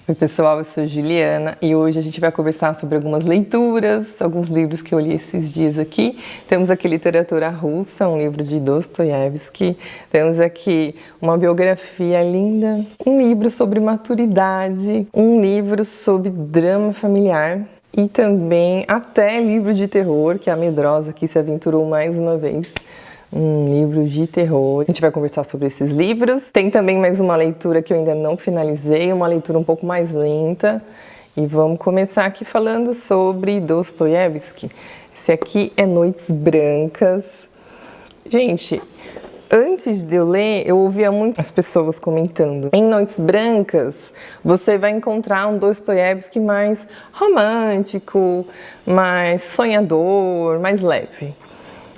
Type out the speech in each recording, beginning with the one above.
Oi pessoal, eu sou Juliana e hoje a gente vai conversar sobre algumas leituras, alguns livros que eu li esses dias aqui. Temos aqui literatura russa, um livro de Dostoiévski, temos aqui uma biografia linda, um livro sobre maturidade, um livro sobre drama familiar e também até livro de terror, que a medrosa aqui se aventurou mais uma vez. Um livro de terror. A gente vai conversar sobre esses livros. Tem também mais uma leitura que eu ainda não finalizei, uma leitura um pouco mais lenta. E vamos começar aqui falando sobre Dostoiévski. Esse aqui é Noites Brancas. Gente, antes de eu ler, eu ouvia muitas pessoas comentando. Em Noites Brancas, você vai encontrar um Dostoiévski mais romântico, mais sonhador, mais leve.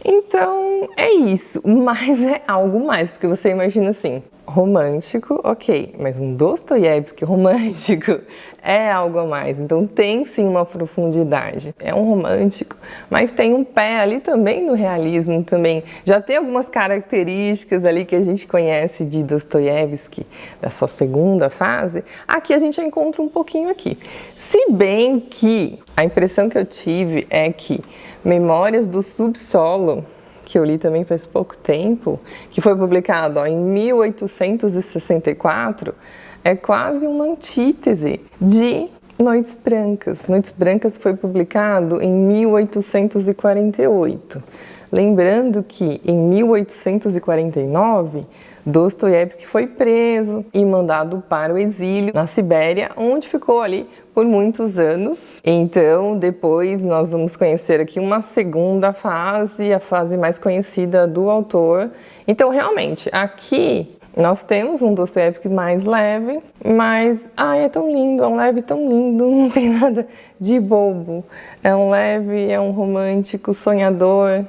Então, é isso, mas é algo mais, porque você imagina assim, romântico, ok, mas um Dostoiévski romântico é algo a mais, então tem sim uma profundidade. É um romântico, mas tem um pé ali também no realismo também. Já tem algumas características ali que a gente conhece de Dostoiévski, da sua segunda fase, aqui a gente já encontra um pouquinho aqui. Se bem que a impressão que eu tive é que Memórias do Subsolo, que eu li também faz pouco tempo, que foi publicado em 1864, é quase uma antítese de Noites Brancas. Noites Brancas foi publicado em 1848. Lembrando que em 1849, Dostoiévski foi preso e mandado para o exílio na Sibéria, onde ficou ali por muitos anos. Então, depois nós vamos conhecer aqui uma segunda fase, a fase mais conhecida do autor. Então, realmente, aqui nós temos um Dostoiévski mais leve, mas é tão lindo, é um leve tão lindo, não tem nada de bobo. É um leve, é um romântico, sonhador.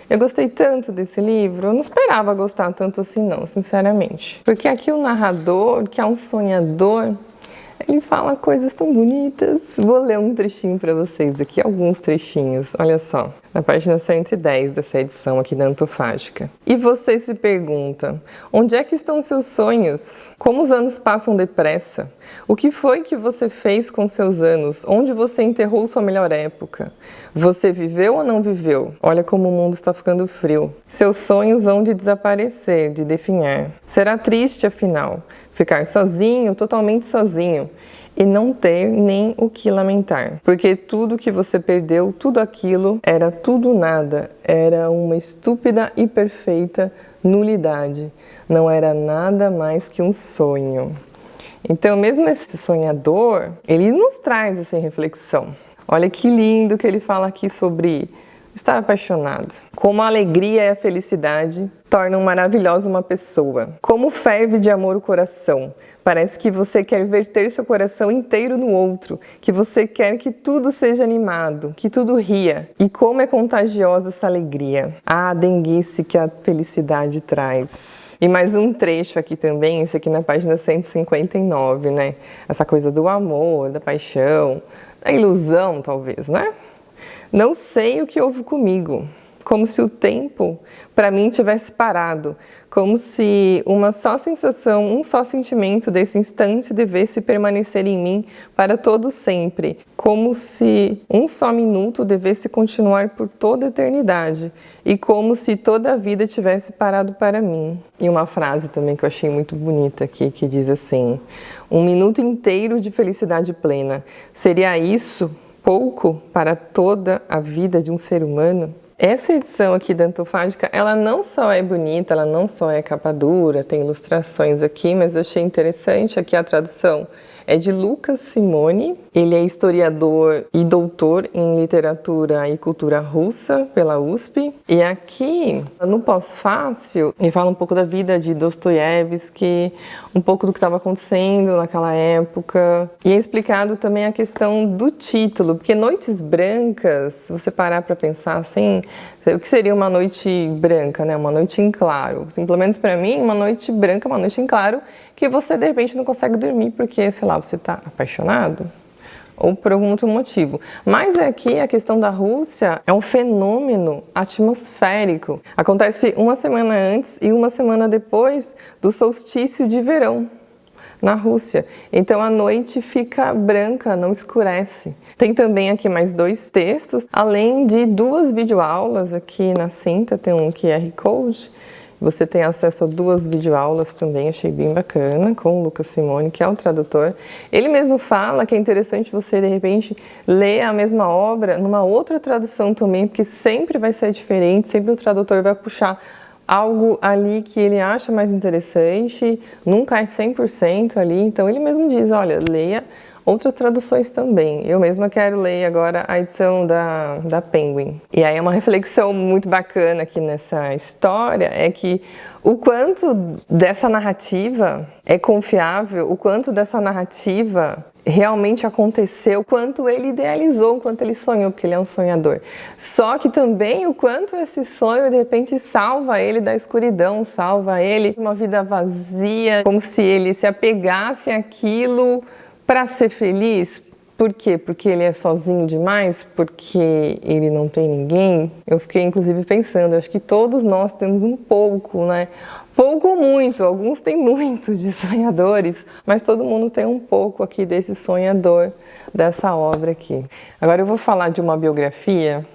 Eu gostei tanto desse livro, eu não esperava gostar tanto assim não, sinceramente. Porque aqui o narrador, que é um sonhador, ele fala coisas tão bonitas. Vou ler um trechinho para vocês aqui, alguns trechinhos, olha só. Na página 110 dessa edição aqui da Antofágica. E você se pergunta, onde é que estão seus sonhos? Como os anos passam depressa? O que foi que você fez com seus anos? Onde você enterrou sua melhor época? Você viveu ou não viveu? Olha como o mundo está ficando frio. Seus sonhos hão de desaparecer, de definhar. Será triste, afinal, ficar sozinho, totalmente sozinho, e não ter nem o que lamentar. Porque tudo que você perdeu, tudo aquilo, era tudo nada. Era uma estúpida e perfeita nulidade. Não era nada mais que um sonho. Então, mesmo esse sonhador, ele nos traz essa reflexão. Olha que lindo que ele fala aqui sobre estar apaixonado. Como a alegria e a felicidade tornam maravilhosa uma pessoa. Como ferve de amor o coração. Parece que você quer verter seu coração inteiro no outro, que você quer que tudo seja animado, que tudo ria. E como é contagiosa essa alegria. A denguice que a felicidade traz. E mais um trecho aqui também, esse aqui na página 159, né? Essa coisa do amor, da paixão, da ilusão, talvez, né? Não sei o que houve comigo, como se o tempo para mim tivesse parado, como se uma só sensação, um só sentimento desse instante devesse permanecer em mim para todo sempre, como se um só minuto devesse continuar por toda a eternidade e como se toda a vida tivesse parado para mim. E uma frase também que eu achei muito bonita aqui, que diz assim: um minuto inteiro de felicidade plena, seria isso pouco para toda a vida de um ser humano? Essa edição aqui da Antofágica, ela não só é bonita, ela não só é capa dura, tem ilustrações aqui, mas eu achei interessante aqui a tradução. É de Lucas Simone, ele é historiador e doutor em literatura e cultura russa pela USP. E aqui, no pós-fácil, ele fala um pouco da vida de Dostoiévski, um pouco do que estava acontecendo naquela época. E é explicado também a questão do título, porque Noites Brancas, se você parar para pensar assim, o que seria uma noite branca, né? Uma noite em claro. Assim, pelo menos para mim, uma noite branca, uma noite em claro, que você de repente não consegue dormir porque, sei lá, você está apaixonado ou por algum outro motivo. Mas aqui a questão da Rússia é um fenômeno atmosférico. Acontece uma semana antes e uma semana depois do solstício de verão. na Rússia. Então a noite fica branca, não escurece. Tem também aqui mais 2 textos, além de 2 videoaulas aqui na cinta, tem um QR Code. Você tem acesso a 2 videoaulas também, achei bem bacana, com o Lucas Simone, que é o tradutor. Ele mesmo fala que é interessante você, de repente, ler a mesma obra numa outra tradução também, porque sempre vai ser diferente, sempre o tradutor vai puxar algo ali que ele acha mais interessante, nunca é 100% ali, então ele mesmo diz, olha, leia outras traduções também. Eu mesma quero ler agora a edição da Penguin. E aí uma reflexão muito bacana aqui nessa história é que o quanto dessa narrativa é confiável, o quanto dessa narrativa realmente aconteceu, o quanto ele idealizou, o quanto ele sonhou, porque ele é um sonhador. Só que também o quanto esse sonho de repente salva ele da escuridão, salva ele de uma vida vazia, como se ele se apegasse àquilo para ser feliz. Por quê? Porque ele é sozinho demais? Porque ele não tem ninguém? Eu fiquei inclusive pensando, acho que todos nós temos um pouco, né? Pouco ou muito, alguns têm muito de sonhadores, mas todo mundo tem um pouco aqui desse sonhador dessa obra aqui. Agora eu vou falar de uma biografia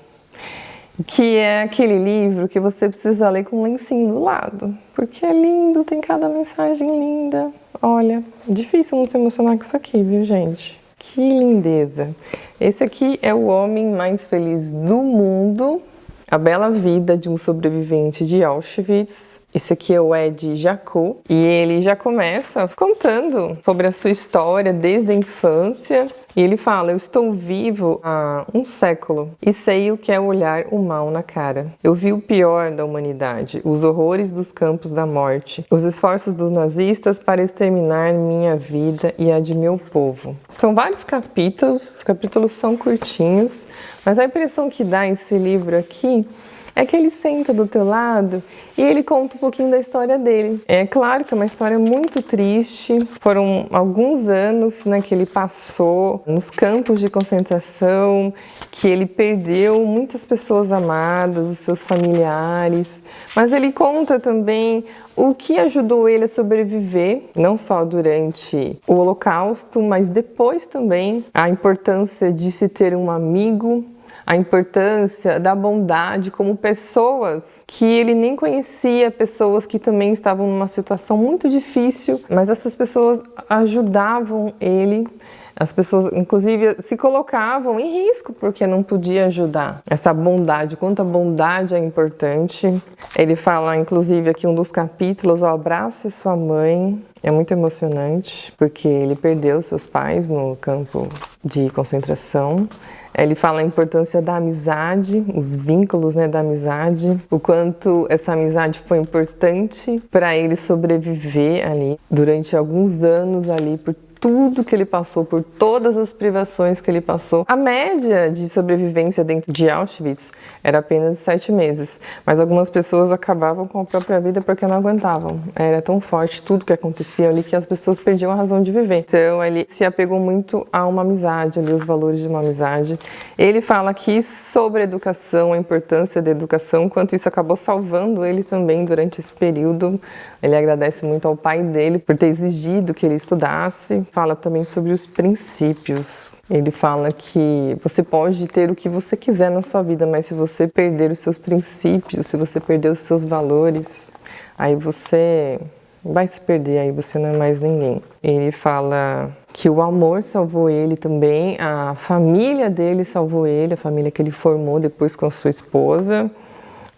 que é aquele livro que você precisa ler com um lencinho do lado, porque é lindo, tem cada mensagem linda. Olha, difícil não se emocionar com isso aqui, viu, gente? Que lindeza! Esse aqui é o homem mais feliz do mundo, a bela vida de um sobrevivente de Auschwitz. Esse aqui é o Ed Jacot e ele já começa contando sobre a sua história desde a infância. E ele fala, eu estou vivo há 1 século e sei o que é olhar o mal na cara. Eu vi o pior da humanidade, os horrores dos campos da morte, os esforços dos nazistas para exterminar minha vida e a de meu povo. São vários capítulos, os capítulos são curtinhos, mas a impressão que dá esse livro aqui é que ele senta do teu lado e ele conta um pouquinho da história dele. É claro que é uma história muito triste. Foram alguns anos, né, que ele passou nos campos de concentração, que ele perdeu muitas pessoas amadas, os seus familiares. Mas ele conta também o que ajudou ele a sobreviver, não só durante o Holocausto, mas depois também, a importância de se ter um amigo, a importância da bondade como pessoas que ele nem conhecia, pessoas que também estavam numa situação muito difícil, mas essas pessoas ajudavam ele. As pessoas, inclusive, se colocavam em risco porque não podia ajudar. Essa bondade, quanto a bondade é importante. Ele fala, inclusive, aqui um dos capítulos, abrace sua mãe. É muito emocionante porque ele perdeu seus pais no campo de concentração. Ele fala a importância da amizade, os vínculos, né, da amizade, o quanto essa amizade foi importante para ele sobreviver ali durante alguns anos ali, por tudo que ele passou, por todas as privações que ele passou. A média de sobrevivência dentro de Auschwitz era apenas 7 meses, mas algumas pessoas acabavam com a própria vida porque não aguentavam. Era tão forte tudo que acontecia ali que as pessoas perdiam a razão de viver. Então ele se apegou muito a uma amizade, ali, os valores de uma amizade. Ele fala aqui sobre a educação, a importância da educação, quanto isso acabou salvando ele também durante esse período. Ele agradece muito ao pai dele por ter exigido que ele estudasse. Fala também sobre os princípios. Ele fala que você pode ter o que você quiser na sua vida, mas se você perder os seus princípios, se você perder os seus valores, aí você vai se perder, aí você não é mais ninguém. Ele fala que o amor salvou ele também, a família dele salvou ele, a família que ele formou depois com a sua esposa.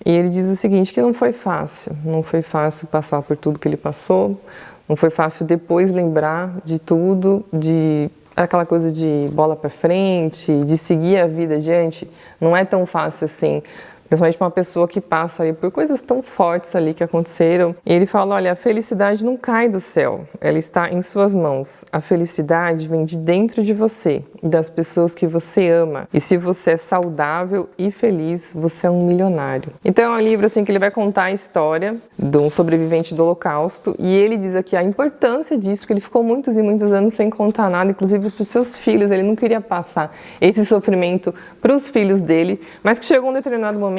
E ele diz o seguinte, que não foi fácil passar por tudo que ele passou, não foi fácil depois lembrar de tudo, de aquela coisa de bola para frente, de seguir a vida adiante, não é tão fácil assim. Principalmente uma pessoa que passa ali por coisas tão fortes ali que aconteceram. E ele fala, olha, a felicidade não cai do céu, ela está em suas mãos. A felicidade vem de dentro de você e das pessoas que você ama. E se você é saudável e feliz, você é um milionário. Então é um livro assim que ele vai contar a história de um sobrevivente do Holocausto. E ele diz aqui a importância disso, porque ele ficou muitos e muitos anos sem contar nada, inclusive para os seus filhos. Ele não queria passar esse sofrimento para os filhos dele, mas que chegou um determinado momento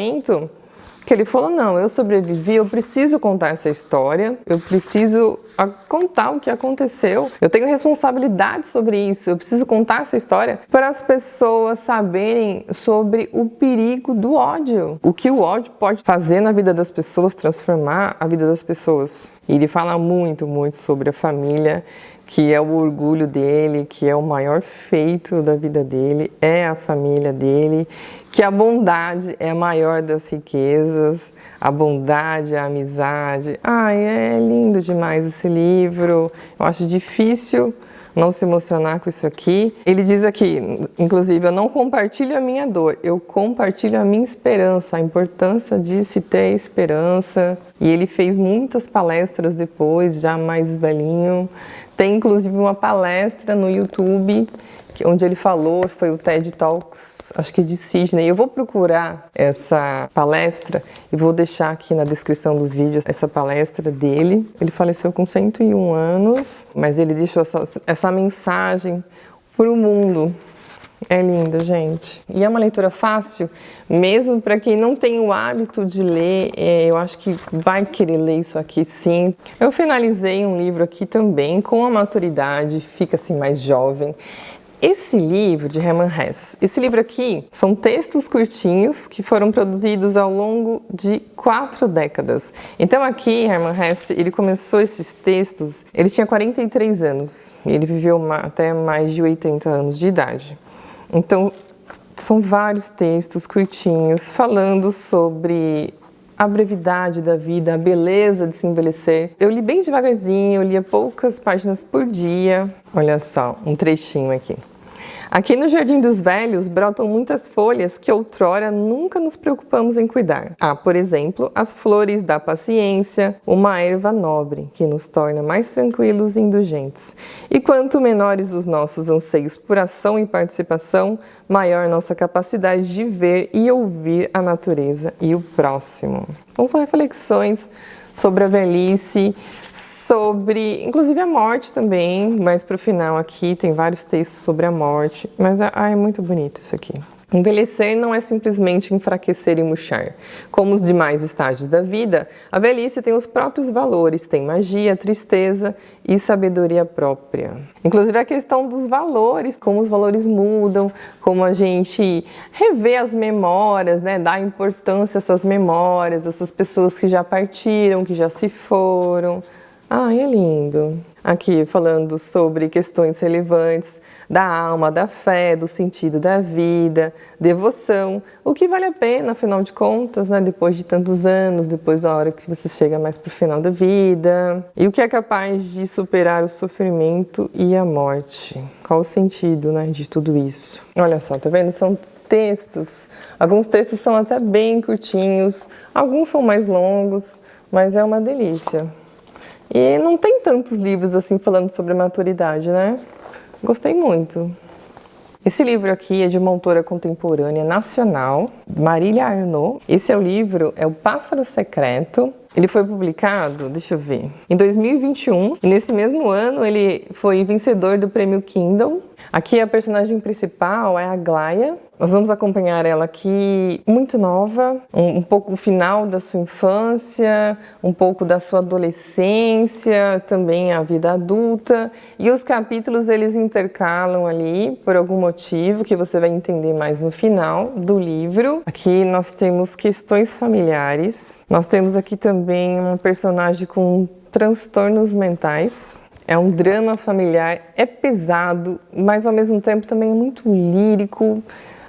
que ele falou, não, eu sobrevivi, eu preciso contar essa história, eu preciso contar o que aconteceu, eu tenho responsabilidade sobre isso, eu preciso contar essa história para as pessoas saberem sobre o perigo do ódio, o que o ódio pode fazer na vida das pessoas, transformar a vida das pessoas. E ele fala muito sobre a família, que é o orgulho dele, que é o maior feito da vida dele, é a família dele, que a bondade é a maior das riquezas, a bondade, a amizade. Ai, é lindo demais esse livro, eu acho difícil não se emocionar com isso aqui. Ele diz aqui, inclusive, eu não compartilho a minha dor, eu compartilho a minha esperança, a importância de se ter esperança. E ele fez muitas palestras depois, já mais velhinho. Tem inclusive uma palestra no YouTube onde ele falou, foi o TED Talks, acho que de Sydney. Eu vou procurar essa palestra e vou deixar aqui na descrição do vídeo essa palestra dele. Ele faleceu com 101 anos, mas ele deixou essa mensagem para o mundo. É lindo, gente. E é uma leitura fácil, mesmo para quem não tem o hábito de ler, eu acho que vai querer ler isso aqui sim. Eu finalizei um livro aqui também, com a maturidade, fica assim mais jovem. Esse livro de Hermann Hesse, esse livro aqui são textos curtinhos que foram produzidos ao longo de 4 décadas. Então aqui, Hermann Hesse, ele começou esses textos, ele tinha 43 anos, e ele viveu até mais de 80 anos de idade. Então, são vários textos curtinhos falando sobre a brevidade da vida, a beleza de se envelhecer. Eu li bem devagarzinho, eu lia poucas páginas por dia. Olha só, um trechinho aqui. Aqui no Jardim dos Velhos brotam muitas folhas que outrora nunca nos preocupamos em cuidar. Há, por exemplo, as flores da paciência, uma erva nobre que nos torna mais tranquilos e indulgentes. E quanto menores os nossos anseios por ação e participação, maior nossa capacidade de ver e ouvir a natureza e o próximo. Então são reflexões sobre a velhice, sobre, inclusive a morte também, mas para o final aqui tem vários textos sobre a morte, mas é muito bonito isso aqui. Envelhecer não é simplesmente enfraquecer e murchar. Como os demais estágios da vida, a velhice tem os próprios valores, tem magia, tristeza e sabedoria própria. Inclusive a questão dos valores, como os valores mudam, como a gente revê as memórias, né, dá importância a essas memórias, essas pessoas que já partiram, que já se foram. Ai, é lindo. Aqui falando sobre questões relevantes da alma, da fé, do sentido da vida, devoção, o que vale a pena, afinal de contas, né? Depois de tantos anos, depois da hora que você chega mais para o final da vida. E o que é capaz de superar o sofrimento e a morte. Qual o sentido, né, de tudo isso? Olha só, tá vendo? São textos, alguns textos são até bem curtinhos, alguns são mais longos, mas é uma delícia. E não tem tantos livros assim falando sobre maturidade, né? Gostei muito. Esse livro aqui é de uma autora contemporânea nacional, Marília Arnaud. Esse é o livro, é O Pássaro Secreto. Ele foi publicado, deixa eu ver, em 2021. E nesse mesmo ano ele foi vencedor do Prêmio Kindle. Aqui a personagem principal é a Aglaia. Nós vamos acompanhar ela aqui muito nova, um pouco o final da sua infância, um pouco da sua adolescência, também a vida adulta. E os capítulos eles intercalam ali por algum motivo que você vai entender mais no final do livro. Aqui nós temos questões familiares. Nós temos aqui também uma personagem com transtornos mentais. É um drama familiar, é pesado, mas ao mesmo tempo também é muito lírico,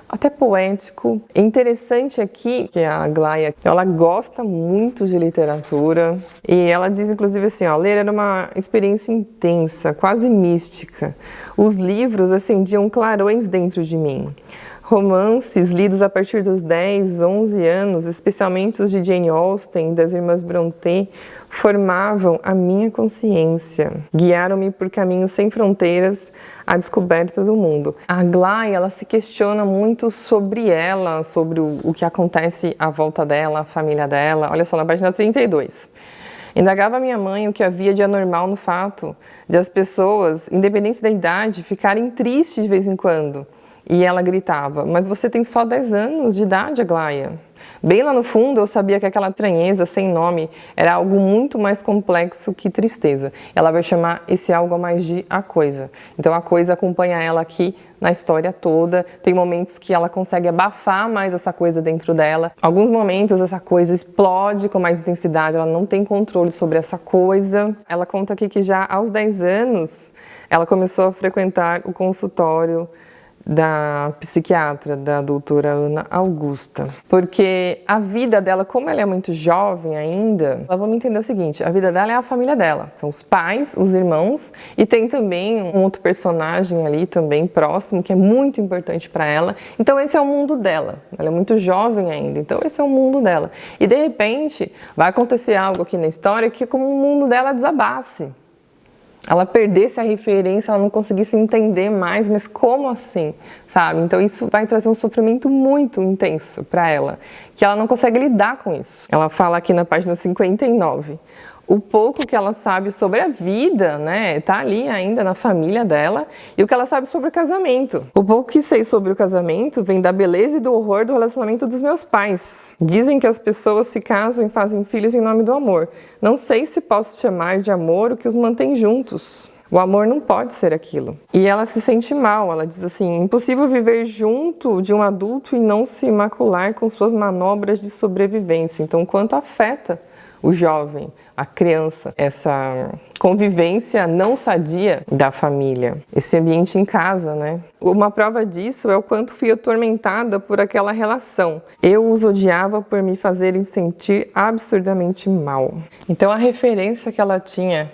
até poético. É interessante aqui que a Aglaia, ela gosta muito de literatura e ela diz inclusive assim, ó, ler era uma experiência intensa, quase mística. Os livros acendiam clarões dentro de mim. Romances lidos a partir dos 10, 11 anos, especialmente os de Jane Austen e das irmãs Brontë, formavam a minha consciência, guiaram-me por caminhos sem fronteiras à descoberta do mundo. A Aglaia, ela se questiona muito sobre ela, sobre o que acontece à volta dela, a família dela. Olha só, na página 32. Indagava minha mãe o que havia de anormal no fato de as pessoas, independente da idade, ficarem tristes de vez em quando. E ela gritava: mas você tem só 10 anos de idade, Aglaia. Bem lá no fundo eu sabia que aquela estranheza sem nome era algo muito mais complexo que tristeza. Ela vai chamar esse algo a mais de a coisa. Então a coisa acompanha ela aqui na história toda. Tem momentos que ela consegue abafar mais essa coisa dentro dela. Alguns momentos essa coisa explode com mais intensidade, ela não tem controle sobre essa coisa. Ela conta aqui que já aos 10 anos ela começou a frequentar o consultório da psiquiatra, da doutora Ana Augusta. Porque a vida dela, como ela é muito jovem ainda, vamos entender o seguinte, a vida dela é a família dela. São os pais, os irmãos, e tem também um outro personagem ali também próximo, que é muito importante para ela. Então esse é o mundo dela. Ela é muito jovem ainda, então esse é o mundo dela. E de repente vai acontecer algo aqui na história que é como o mundo dela desabasse. Ela perdesse a referência, ela não conseguisse entender mais, mas como assim, sabe? Então isso vai trazer um sofrimento muito intenso para ela, que ela não consegue lidar com isso. Ela fala aqui na página 59. O pouco que ela sabe sobre a vida, né, tá ali ainda na família dela, e o que ela sabe sobre o casamento. O pouco que sei sobre o casamento vem da beleza e do horror do relacionamento dos meus pais. Dizem que as pessoas se casam e fazem filhos em nome do amor. Não sei se posso chamar de amor o que os mantém juntos. O amor não pode ser aquilo. E ela se sente mal, ela diz assim: impossível viver junto de um adulto e não se macular com suas manobras de sobrevivência. Então, quanto afeta o jovem, a criança, essa convivência não sadia da família, esse ambiente em casa, né? Uma prova disso é o quanto fui atormentada por aquela relação. Eu os odiava por me fazerem sentir absurdamente mal. Então a referência que ela tinha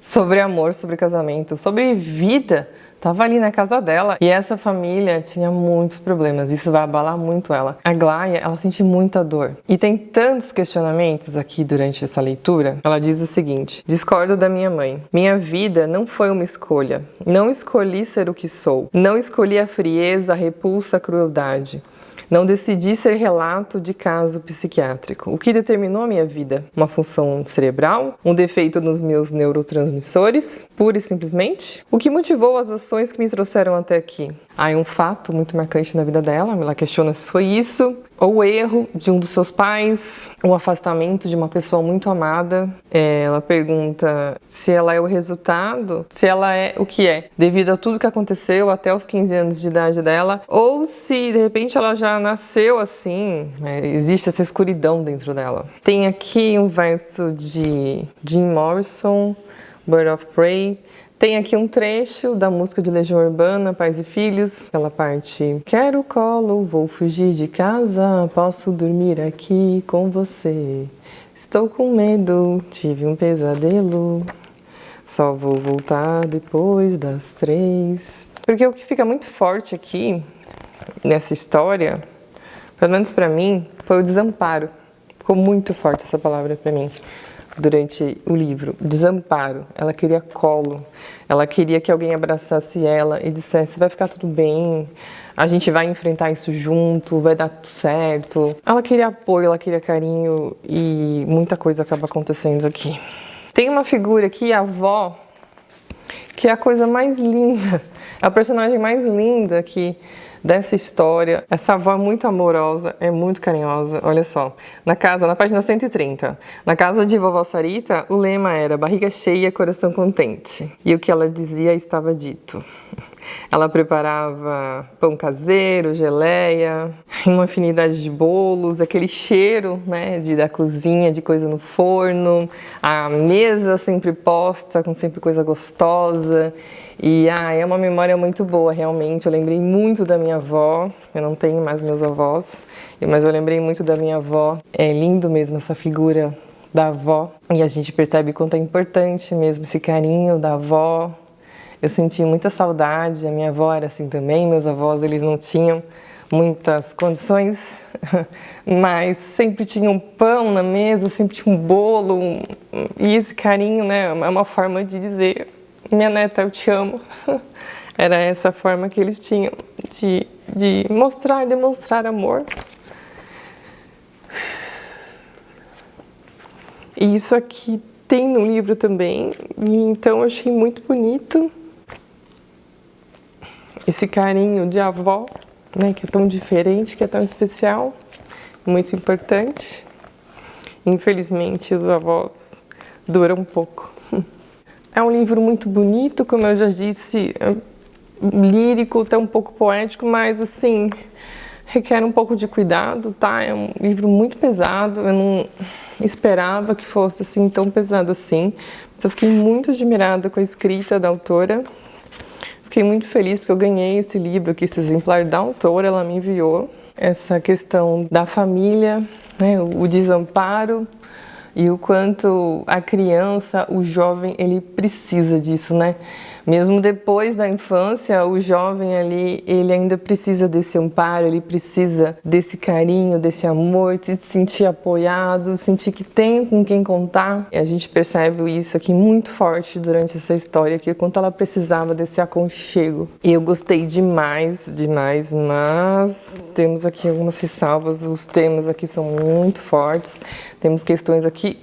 sobre amor, sobre casamento, sobre vida, estava ali na casa dela. E essa família tinha muitos problemas, isso vai abalar muito ela. A Aglaia, ela sente muita dor. E tem tantos questionamentos aqui durante essa leitura. Ela diz o seguinte: discordo da minha mãe. Minha vida não foi uma escolha. Não escolhi ser o que sou. Não escolhi a frieza, a repulsa, a crueldade. Não decidi ser relato de caso psiquiátrico. O que determinou a minha vida? Uma função cerebral? Um defeito nos meus neurotransmissores? Pura e simplesmente? O que motivou as ações que me trouxeram até aqui? Há um fato muito marcante na vida dela, ela questiona se foi isso, ou o erro de um dos seus pais, o afastamento de uma pessoa muito amada. Ela pergunta se ela é o resultado, se ela é o que é, devido a tudo que aconteceu até os 15 anos de idade dela, ou se de repente ela já nasceu assim, existe essa escuridão dentro dela. Tem aqui um verso de Jim Morrison, Bird of Prey. Tem aqui um trecho da música de Legião Urbana, Pais e Filhos, aquela parte: quero colo, vou fugir de casa, posso dormir aqui com você. Estou com medo, tive um pesadelo, só vou voltar depois das 3. Porque o que fica muito forte aqui, nessa história, pelo menos pra mim, foi o desamparo. Ficou muito forte essa palavra pra mim. Durante o livro, desamparo. Ela queria colo, ela queria que alguém abraçasse ela e dissesse: vai ficar tudo bem, a gente vai enfrentar isso junto, vai dar tudo certo. Ela queria apoio, ela queria carinho, e muita coisa acaba acontecendo aqui. Tem uma figura aqui, a avó, que é a coisa mais linda, é a personagem mais linda aqui dessa história. Essa avó é muito amorosa, é muito carinhosa. Olha só, na página 130, na casa de vovó Sarita, o lema era barriga cheia, coração contente. E o que ela dizia estava dito. Ela preparava pão caseiro, geleia, uma infinidade de bolos, aquele cheiro, né, da cozinha, de coisa no forno, a mesa sempre posta, com sempre coisa gostosa. E é uma memória muito boa, realmente. Eu lembrei muito da minha avó. Eu não tenho mais meus avós, mas eu lembrei muito da minha avó. É lindo mesmo essa figura da avó. E a gente percebe quanto é importante mesmo esse carinho da avó. Eu senti muita saudade. A minha avó era assim também. Meus avós, eles não tinham muitas condições, mas sempre tinha um pão na mesa, sempre tinha um bolo. E esse carinho, né, é uma forma de dizer: minha neta, eu te amo. Era essa forma que eles tinham de demonstrar amor. E isso aqui tem no livro também, e então eu achei muito bonito. esse carinho de avó, né, que é tão diferente, que é tão especial, muito importante. Infelizmente, os avós duram pouco. É um livro muito bonito, como eu já disse, lírico, até um pouco poético, mas assim, requer um pouco de cuidado, tá? É um livro muito pesado, eu não esperava que fosse assim tão pesado assim, mas eu fiquei muito admirada com a escrita da autora. Fiquei muito feliz porque eu ganhei esse livro aqui, esse exemplar da autora, ela me enviou. Essa questão da família, né, o desamparo e o quanto a criança, o jovem, ele precisa disso, né? Mesmo depois da infância, o jovem ali, ele ainda precisa desse amparo, ele precisa desse carinho, desse amor, de se sentir apoiado, sentir que tem com quem contar. E a gente percebe isso aqui muito forte durante essa história, que quanto ela precisava desse aconchego. E eu gostei demais, mas temos aqui algumas ressalvas, os temas aqui são muito fortes, temos questões aqui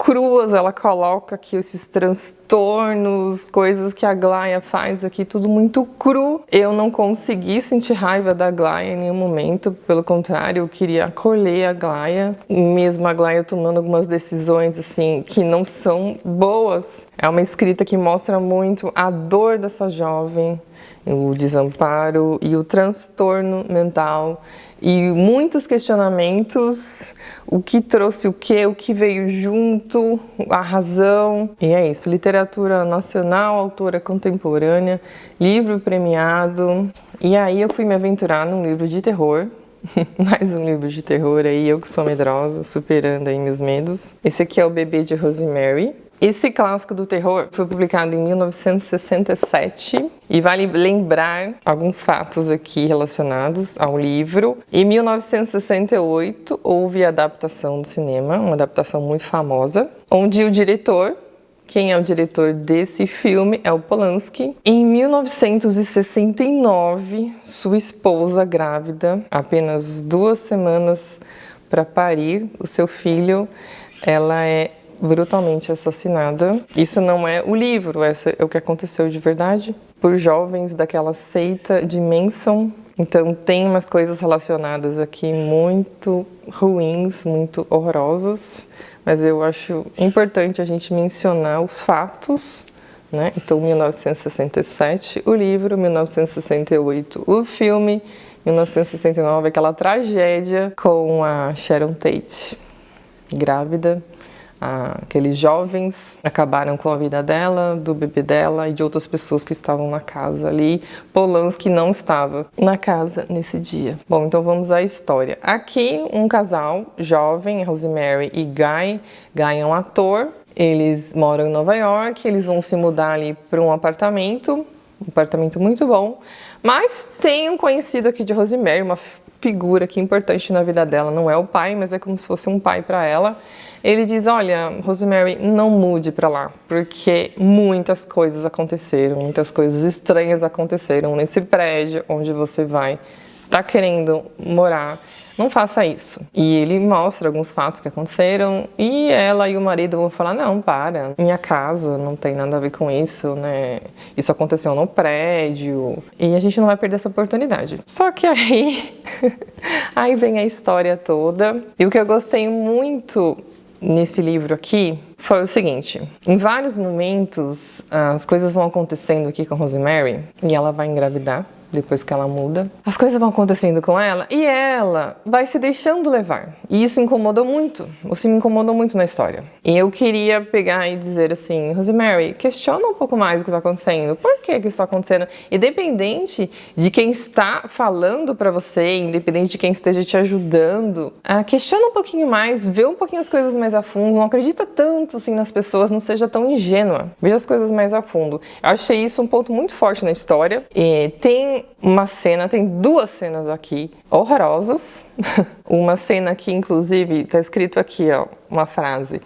cruas, ela coloca aqui esses transtornos, coisas que a Aglaia faz aqui, tudo muito cru. Eu não consegui sentir raiva da Aglaia em nenhum momento, pelo contrário, eu queria acolher a Aglaia, mesmo a Aglaia tomando algumas decisões assim que não são boas. É uma escrita que mostra muito a dor dessa jovem, o desamparo e o transtorno mental e muitos questionamentos, o que trouxe o que veio junto, a razão. E é isso, literatura nacional, autora contemporânea, livro premiado. E aí eu fui me aventurar num livro de terror, mais um livro de terror aí, eu que sou medrosa, superando aí meus medos. Esse aqui é O Bebê de Rosemary. Esse clássico do terror foi publicado em 1967 e vale lembrar alguns fatos aqui relacionados ao livro. Em 1968 houve a adaptação do cinema, uma adaptação muito famosa, onde o diretor, quem é o diretor desse filme é o Polanski. Em 1969, sua esposa grávida, apenas 2 semanas para parir o seu filho, ela é brutalmente assassinada. Isso não é o livro, essa é o que aconteceu de verdade por jovens daquela seita de Manson. Então tem umas coisas relacionadas aqui muito ruins, muito horrorosas, mas eu acho importante a gente mencionar os fatos, né? Então 1967 o livro, 1968 o filme, 1969 aquela tragédia com a Sharon Tate grávida. Aqueles jovens acabaram com a vida dela, do bebê dela e de outras pessoas que estavam na casa ali. Polanski não estava na casa nesse dia. Bom, então vamos à história. Aqui um casal jovem, Rosemary e Guy. Guy é um ator, eles moram em Nova York, eles vão se mudar ali para um apartamento muito bom. Mas tem um conhecido aqui de Rosemary, uma figura aqui importante na vida dela. Não é o pai, mas é como se fosse um pai para ela. Ele diz, olha, Rosemary, não mude para lá, porque muitas coisas aconteceram, muitas coisas estranhas aconteceram nesse prédio onde você vai estar querendo morar. Não faça isso. E ele mostra alguns fatos que aconteceram e ela e o marido vão falar, não, para, minha casa não tem nada a ver com isso, né? Isso aconteceu no prédio e a gente não vai perder essa oportunidade. Só que aí, aí vem a história toda. E o que eu gostei muito nesse livro aqui foi o seguinte, em vários momentos as coisas vão acontecendo aqui com Rosemary e ela vai engravidar depois que ela muda. As coisas vão acontecendo com ela e ela vai se deixando levar. E isso incomodou muito, isso me incomodou muito na história. E eu queria pegar e dizer assim, Rosemary, questiona um pouco mais o que está acontecendo. Por que isso está acontecendo? Independente de quem está falando para você, independente de quem esteja te ajudando, questiona um pouquinho mais, vê um pouquinho as coisas mais a fundo, não acredita tanto assim nas pessoas, não seja tão ingênua. Veja as coisas mais a fundo. Eu achei isso um ponto muito forte na história. E tem uma cena, tem 2 cenas aqui horrorosas. Uma cena que, inclusive, tá escrito aqui, ó, uma frase.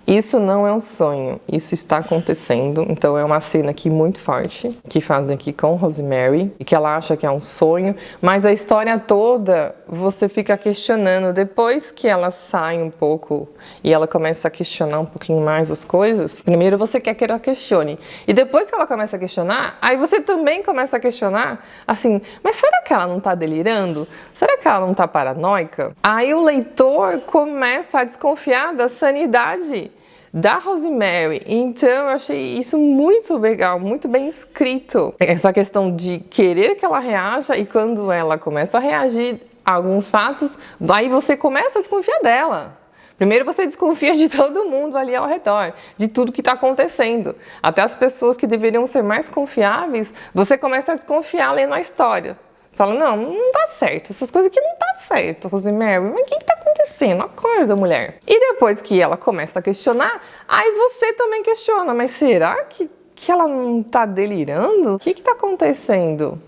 Isso não é um sonho, isso está acontecendo. Então é uma cena aqui muito forte, que fazem aqui com Rosemary, e que ela acha que é um sonho, mas a história toda você fica questionando. Depois que ela sai um pouco e ela começa a questionar um pouquinho mais as coisas, primeiro você quer que ela questione, e depois que ela começa a questionar, aí você também começa a questionar, assim, mas será que ela não tá delirando? Será que ela não tá paranoica? Aí o leitor começa a desconfiar da sanidade da Rosemary. Então eu achei isso muito legal, muito bem escrito. Essa questão de querer que ela reaja, e quando ela começa a reagir a alguns fatos, aí você começa a desconfiar dela. Primeiro você desconfia de todo mundo ali ao redor, de tudo que está acontecendo. Até as pessoas que deveriam ser mais confiáveis, você começa a desconfiar lendo a história. Fala, não tá certo, essas coisas aqui não tá certo, Rosemary, mas o que tá acontecendo? Acorda, mulher. E depois que ela começa a questionar, aí você também questiona, mas será que ela não tá delirando? O que tá acontecendo?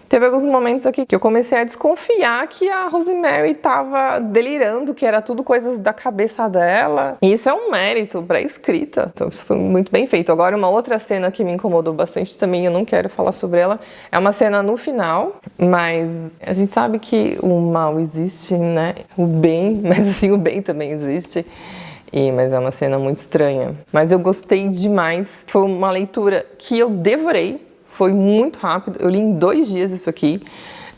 Teve alguns momentos aqui que eu comecei a desconfiar que a Rosemary estava delirando, que era tudo coisas da cabeça dela. E isso é um mérito para a escrita. Então isso foi muito bem feito. Agora, uma outra cena que me incomodou bastante também, eu não quero falar sobre ela, é uma cena no final, mas a gente sabe que o mal existe, né? O bem, mas assim, o bem também existe. Mas é uma cena muito estranha. Mas eu gostei demais. Foi uma leitura que eu devorei. Foi muito rápido, eu li em 2 dias isso aqui.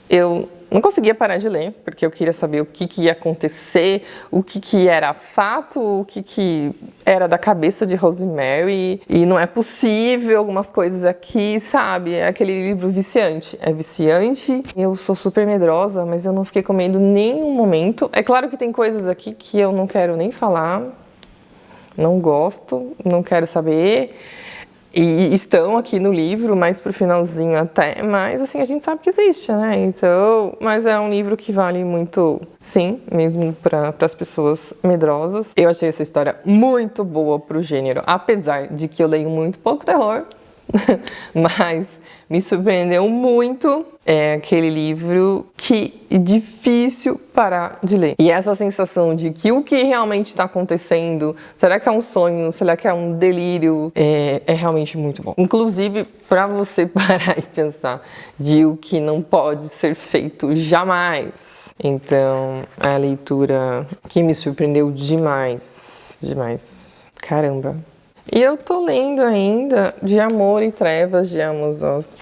Eu não conseguia parar de ler, porque eu queria saber o que ia acontecer, o que era fato, o que era da cabeça de Rosemary. E não é possível, algumas coisas aqui, sabe? É aquele livro viciante. É viciante. Eu sou super medrosa, mas eu não fiquei com medo em nenhum momento. É claro que tem coisas aqui que eu não quero nem falar, não gosto, não quero saber. E estão aqui no livro, mais pro finalzinho até, mas assim, a gente sabe que existe, né? Então, mas é um livro que vale muito, sim, mesmo para as pessoas medrosas. Eu achei essa história muito boa pro gênero, apesar de que eu leio muito pouco terror, mas me surpreendeu muito. É aquele livro que é difícil parar de ler. E essa sensação de que o que realmente está acontecendo, será que é um sonho, será que é um delírio, é realmente muito bom. Inclusive, para você parar e pensar de o que não pode ser feito jamais. Então, é a leitura que me surpreendeu demais, demais. Caramba. E eu tô lendo ainda De Amor e Trevas, de Amos Oz.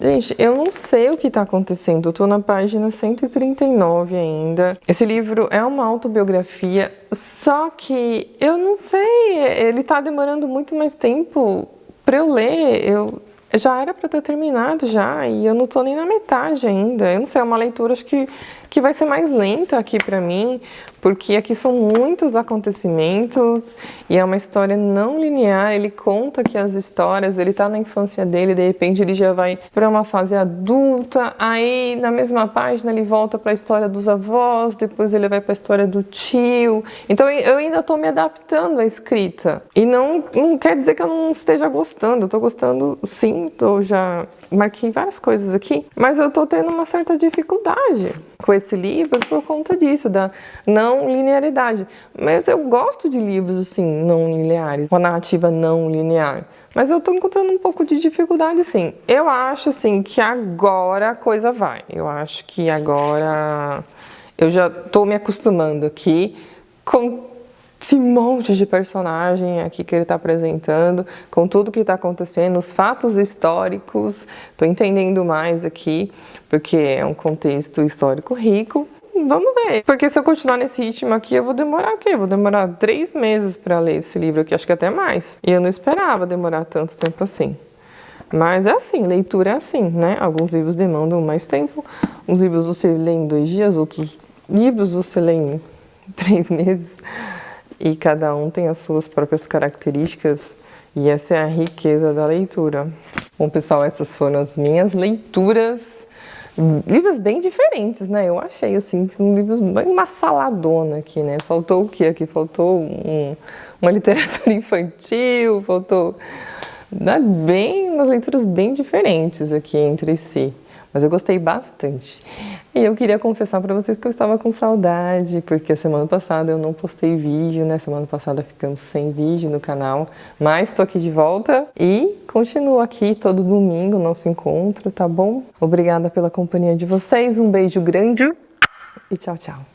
Gente, eu não sei o que tá acontecendo, eu tô na página 139 ainda. Esse livro é uma autobiografia, só que eu não sei, ele tá demorando muito mais tempo pra eu ler. Já era pra ter terminado já, e eu não tô nem na metade ainda. Eu não sei, é uma leitura acho que vai ser mais lenta aqui pra mim, porque aqui são muitos acontecimentos e é uma história não linear. Ele conta que as histórias, ele tá na infância dele, de repente ele já vai para uma fase adulta, aí na mesma página ele volta para a história dos avós, depois ele vai para a história do tio. Então eu ainda tô me adaptando à escrita. E não quer dizer que eu não esteja gostando, eu tô gostando sim, já marquei várias coisas aqui, mas eu tô tendo uma certa dificuldade com esse livro por conta disso, da não linearidade. Mas eu gosto de livros assim, não lineares, uma narrativa não linear. Mas eu tô encontrando um pouco de dificuldade, sim. Eu acho, assim, que agora a coisa vai. Eu acho que agora eu já tô me acostumando aqui com esse monte de personagem aqui que ele está apresentando, com tudo que está acontecendo, os fatos históricos. Estou entendendo mais aqui, porque é um contexto histórico rico. Vamos ver, porque se eu continuar nesse ritmo aqui, eu vou demorar o quê? Eu vou demorar 3 meses para ler esse livro aqui, acho que até mais. E eu não esperava demorar tanto tempo assim. Mas é assim, leitura é assim, né? Alguns livros demandam mais tempo, uns livros você lê em 2 dias, outros livros você lê em 3 meses. E cada um tem as suas próprias características, e essa é a riqueza da leitura. Bom, pessoal, essas foram as minhas leituras. Livros bem diferentes, né? Eu achei, assim, um livro bem uma saladona aqui, né? Faltou o quê aqui? Faltou uma literatura infantil, faltou... umas leituras bem diferentes aqui entre si. Mas eu gostei bastante. E eu queria confessar pra vocês que eu estava com saudade, porque a semana passada eu não postei vídeo, né? Semana passada ficamos sem vídeo no canal, mas tô aqui de volta e continuo aqui todo domingo, nosso encontro, tá bom? Obrigada pela companhia de vocês, um beijo grande e tchau, tchau!